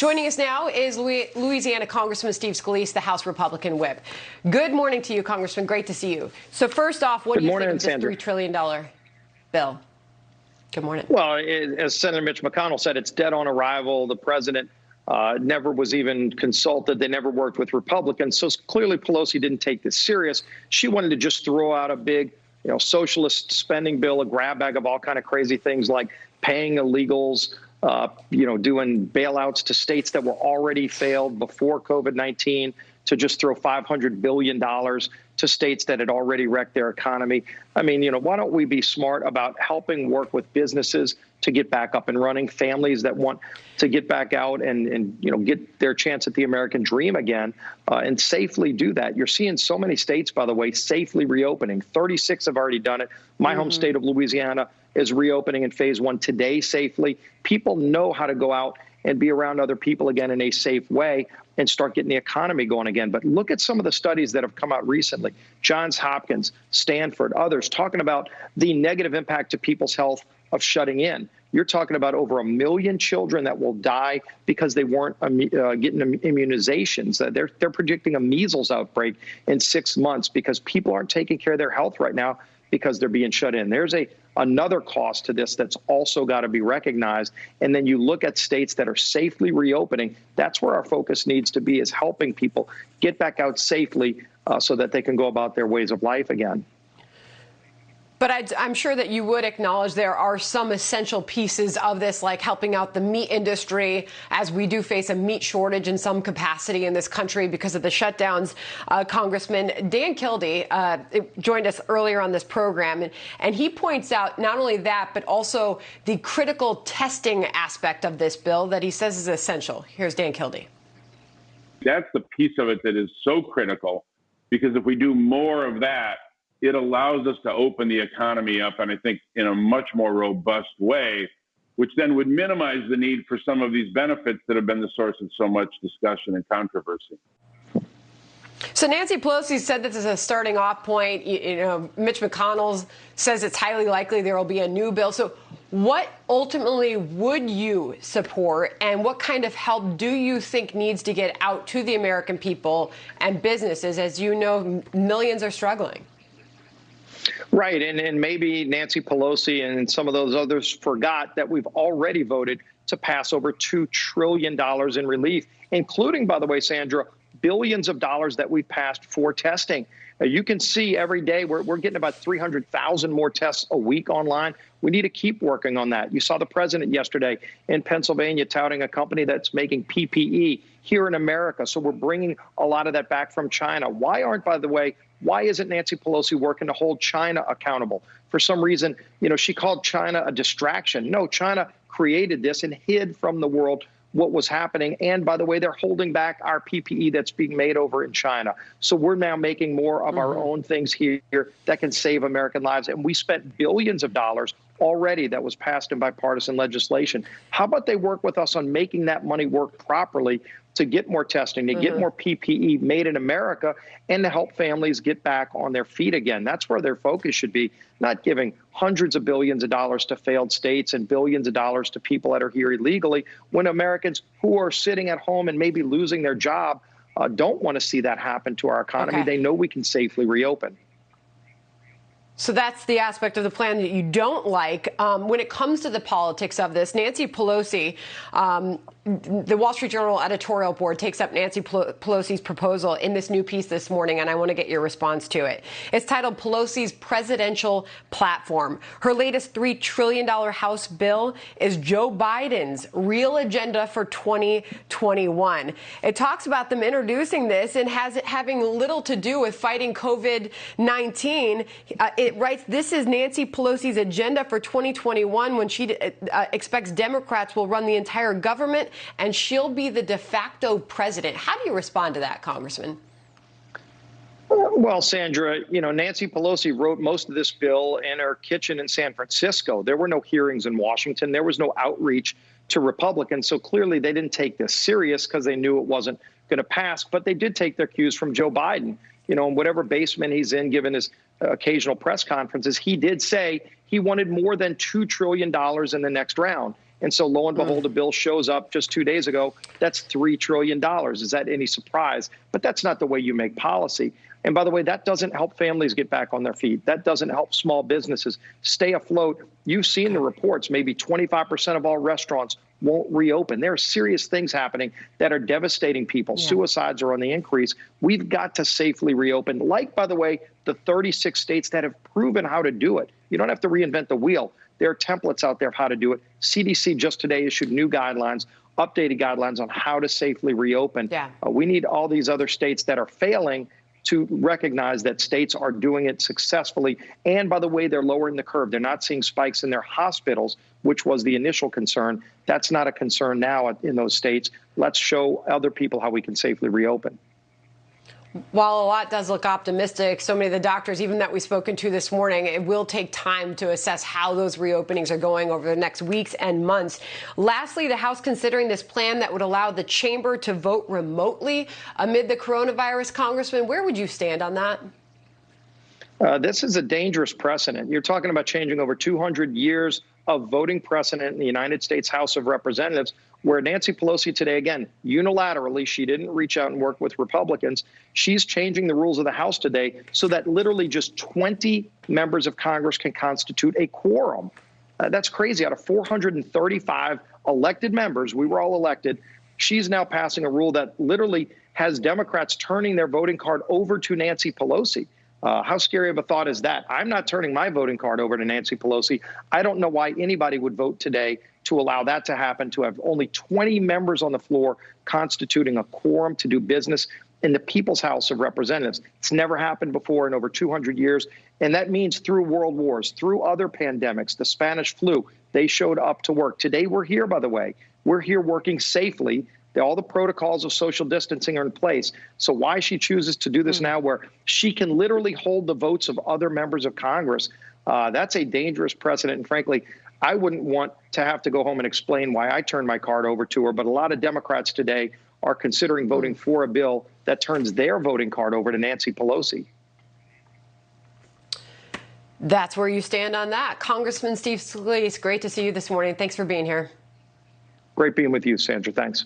Joining us now is Louisiana Congressman Steve Scalise, the House Republican whip. Good morning to you, Congressman. Great to see you. So first off, what do you think of this $3 trillion bill? Good morning. Well, as Senator Mitch McConnell said, it's dead on arrival. The president never was even consulted. They never worked with Republicans. So clearly Pelosi didn't take this serious. She wanted to just throw out a big, socialist spending bill, a grab bag of all kind of crazy things like paying illegals, doing bailouts to states that were already failed before COVID-19, to just throw $500 billion to states that had already wrecked their economy. I mean, why don't we be smart about helping work with businesses to get back up and running, families that want to get back out and get their chance at the American dream again, and safely do that. You're seeing so many states, by the way, safely reopening. 36 have already done it. My home state of Louisiana is reopening in phase 1 today safely. People know how to go out and be around other people again in a safe way and start getting the economy going again. But look at some of the studies that have come out recently. Johns Hopkins, Stanford, others talking about the negative impact to people's health of shutting in. You're talking about over 1 million children that will die because they weren't getting immunizations. They're predicting a measles outbreak in 6 months because people aren't taking care of their health right now because they're being shut in. There's another cost to this that's also got to be recognized. And then you look at states that are safely reopening. That's where our focus needs to be, is helping people get back out safely so that they can go about their ways of life again. But I'm sure that you would acknowledge there are some essential pieces of this, like helping out the meat industry, as we do face a meat shortage in some capacity in this country because of the shutdowns. Congressman Dan Kildee joined us earlier on this program, and he points out not only that, but also the critical testing aspect of this bill that he says is essential. Here's Dan Kildee. That's the piece of it that is so critical, because if we do more of that, it allows us to open the economy up, and I think in a much more robust way, which then would minimize the need for some of these benefits that have been the source of so much discussion and controversy. So Nancy Pelosi said this is a starting off point. Mitch McConnell says it's highly likely there will be a new bill. So what ultimately would you support, and what kind of help do you think needs to get out to the American people and businesses? As you know, millions are struggling. Right. And maybe Nancy Pelosi and some of those others forgot that we've already voted to pass over $2 trillion in relief, including, by the way, Sandra, billions of dollars that we've passed for testing. You can see every day we're getting about 300,000 more tests a week online. We need to keep working on that. You saw the president yesterday in Pennsylvania touting a company that's making PPE here in America. So we're bringing a lot of that back from China. Why isn't Nancy Pelosi working to hold China accountable? For some reason, she called China a distraction. No, China created this and hid from the world what was happening. And by the way, they're holding back our PPE that's being made over in China. So we're now making more of our own things here that can save American lives. And we spent billions of dollars already that was passed in bipartisan legislation. How about they work with us on making that money work properly to get more testing, to get more PPE made in America, and to help families get back on their feet again? That's where their focus should be, not giving hundreds of billions of dollars to failed states and billions of dollars to people that are here illegally, when Americans who are sitting at home and maybe losing their job don't want to see that happen to our economy. They know we can safely reopen. So that's the aspect of the plan that you don't like. When it comes to the politics of this, Nancy Pelosi, the Wall Street Journal editorial board takes up Nancy Pelosi's proposal in this new piece this morning, and I want to get your response to it. It's titled Pelosi's Presidential Platform. Her latest $3 trillion House bill is Joe Biden's real agenda for 2021. It talks about them introducing this and having little to do with fighting COVID-19. It writes, this is Nancy Pelosi's agenda for 2021, when she expects Democrats will run the entire government and she'll be the de facto president. How do you respond to that, Congressman? Well, Sandra, Nancy Pelosi wrote most of this bill in her kitchen in San Francisco. There were no hearings in Washington. There was no outreach to Republicans. So clearly they didn't take this serious because they knew it wasn't going to pass. But they did take their cues from Joe Biden. In whatever basement he's in, given his occasional press conferences, he did say he wanted more than $2 trillion in the next round. And so lo and behold, a bill shows up just 2 days ago. That's $3 trillion. Is that any surprise? But that's not the way you make policy. And by the way, that doesn't help families get back on their feet. That doesn't help small businesses stay afloat. You've seen the reports. Maybe 25% of all restaurants won't reopen. There are serious things happening that are devastating people. Yeah. Suicides are on the increase. We've got to safely reopen, like, by the way, the 36 states that have proven how to do it. You don't have to reinvent the wheel. There are templates out there of how to do it. CDC just today issued new guidelines, updated guidelines on how to safely reopen. Yeah. We need all these other states that are failing to recognize that states are doing it successfully. And by the way, they're lowering the curve. They're not seeing spikes in their hospitals, which was the initial concern. That's not a concern now in those states. Let's show other people how we can safely reopen. While a lot does look optimistic, so many of the doctors, even that we've spoken to this morning, it will take time to assess how those reopenings are going over the next weeks and months. Lastly, the House considering this plan that would allow the chamber to vote remotely amid the coronavirus. Congressman, where would you stand on that? This is a dangerous precedent. You're talking about changing over 200 years of voting precedent in the United States House of Representatives, where Nancy Pelosi today, again, unilaterally, she didn't reach out and work with Republicans. She's changing the rules of the House today so that literally just 20 members of Congress can constitute a quorum. That's crazy. Out of 435 elected members, we were all elected, she's now passing a rule that literally has Democrats turning their voting card over to Nancy Pelosi. How scary of a thought is that? I'm not turning my voting card over to Nancy Pelosi. I don't know why anybody would vote today to allow that to happen, to have only 20 members on the floor constituting a quorum to do business in the People's House of Representatives. It's never happened before in over 200 years. And that means through world wars, through other pandemics, the Spanish flu, they showed up to work. Today we're here, by the way. We're here working safely. All the protocols of social distancing are in place. So why she chooses to do this now, where she can literally hold the votes of other members of Congress, that's a dangerous precedent. And frankly, I wouldn't want to have to go home and explain why I turned my card over to her. But a lot of Democrats today are considering voting for a bill that turns their voting card over to Nancy Pelosi. That's where you stand on that. Congressman Steve Scalise, great to see you this morning. Thanks for being here. Great being with you, Sandra. Thanks.